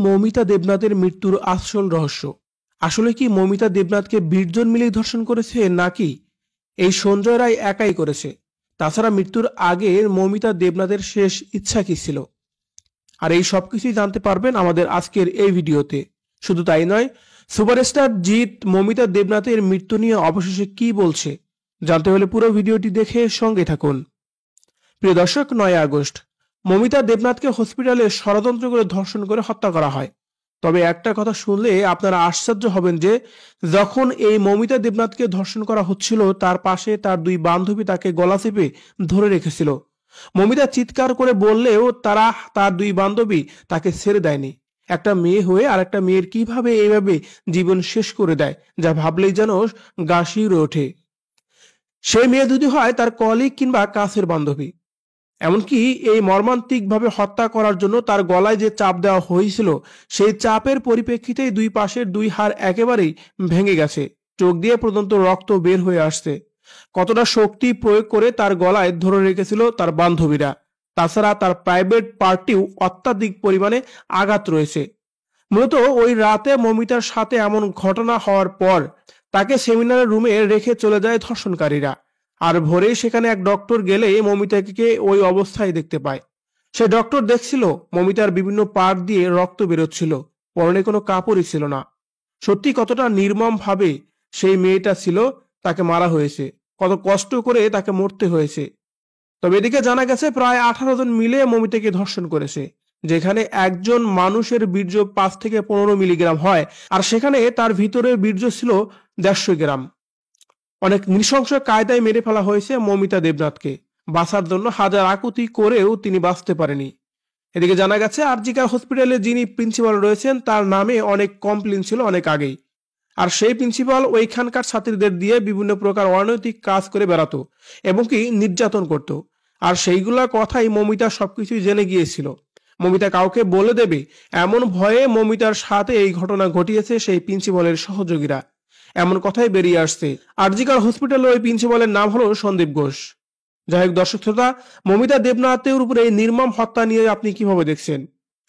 মৌমিতা দেবনাথের মৃত্যুর আসল রহস্য। আসলে কি মৌমিতা দেবনাথকে 20 জন মিলেই ধর্ষণ করেছে, নাকি এই সঞ্জয় রায় একাই করেছে? তাছাড়া মৃত্যুর আগে মৌমিতা দেবনাথের শেষ ইচ্ছা কি ছিল? আর এই সবকিছুই জানতে পারবেন আমাদের আজকের এই ভিডিওতে। শুধু তাই নয়, সুপারস্টার জিৎ মৌমিতা দেবনাথের মৃত্যু নিয়ে অবশেষে কি বলছে, জানতে হলে পুরো ভিডিওটি দেখে সঙ্গে থাকুন। প্রিয় দর্শক, 9 আগস্ট মৌমিতা দেবনাথকে হসপিটালে ষড়যন্ত্র করে ধর্ষণ করে হত্যা করা হয়। তবে একটা কথা শুনলে আপনারা আশ্চর্য হবেন যে যখন এই মৌমিতা দেবনাথকে ধর্ষণ করা হচ্ছিল, তার পাশে তার 2 বান্ধবী তাকে গলা চেপে ধরে রেখেছিল। মৌমিতা চিৎকার করে বললেও তার 2 বান্ধবী তাকে ছেড়ে দেয়নি। একটা মেয়ে হয়ে আর একটা মেয়ের কিভাবে এইভাবে জীবন শেষ করে দেয়, যা ভাবলেই যেন গা শিউরে ওঠে। সেই মেয়ে যদি হয় তার কলিগ কিংবা কাছের বান্ধবী। এমনকি এই মর্মান্তিকভাবে হত্যা করার জন্য তার গলায় যে চাপ দেওয়া হয়েছিল, সেই চাপের পরিপ্রেক্ষিতেই 2 পাশের 2 হাড় একেবারেই ভেঙে গেছে, চোখ দিয়ে পর্যন্ত রক্ত বের হয়ে আসছে। কতটা শক্তি প্রয়োগ করে তার গলায় ধরে রেখেছিল তার বান্ধবীরা। তাছাড়া তার প্রাইভেট পার্টিও অত্যাধিক পরিমাণে আঘাত রয়েছে। মূলত ওই রাতে মৌমিতার সাথে এমন ঘটনা হওয়ার পর তাকে সেমিনারের রুমে রেখে চলে যায় ধর্ষণকারীরা। আর ভোরে সেখানে এক ডক্টর গেলে মৌমিতাকে ওই অবস্থায় দেখতে পায়। সে ডক্টর দেখছিল মৌমিতার বিভিন্ন পার্ট দিয়ে রক্ত বেরোচ্ছিল, পরনে কোনো কাপড়ই ছিল না। সত্যি কতটা নির্মম ভাবে সেই মেয়েটা ছিল, তাকে মারা হয়েছে, কত কষ্ট করে তাকে মরতে হয়েছে। তবে এদিকে জানা গেছে প্রায় 18 জন মিলে মৌমিতাকে ধর্ষণ করেছে, যেখানে একজন মানুষের বীর্য 5 থেকে 15 মিলিগ্রাম হয়, আর সেখানে তার ভিতরের বীর্য ছিল 150 গ্রাম। অনেক নৃশংস কায়দায় মেরে ফেলা হয়েছে মৌমিতা দেবনাথকে। বাঁচার জন্য হাজার আকুতি করেও তিনি বাঁচতে পারেনি। এদিকে জানা গেছে আরজিকর হসপিটালে যিনি প্রিন্সিপাল রয়েছেন, তার নামে অনেক কমপ্লেইন ছিল অনেক আগেই। আর সেই প্রিন্সিপাল ওইখানকার ছাত্রীদের দিয়ে বিভিন্ন প্রকার অনৈতিক কাজ করে বেড়াতো এবং কি নির্যাতন করত। আর সেইগুলোর কথাই মৌমিতা সবকিছুই জেনে গিয়েছিল। মৌমিতা কাউকে বলে দেবে এমন ভয়ে মৌমিতার সাথে এই ঘটনা ঘটিয়েছে সেই প্রিন্সিপালের সহযোগীরা, এমন কথাই বেরিয়ে আসছে। আরজিকর হসপিটালে ওই প্রিন্সিপালের নাম হলো সন্দীপ ঘোষ। যাই হোক দর্শক শ্রোতা, মৌমিতা দেবনাথের উপরে এই নির্মম হত্যা নিয়ে আপনি কিভাবে দেখছেন?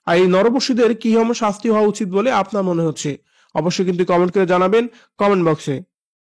আর এই নরপশুদের কি শাস্তি হওয়া উচিত বলে আপনার মনে হচ্ছে? অবশ্যই কিন্তু কমেন্ট করে জানাবেন কমেন্ট বক্সে।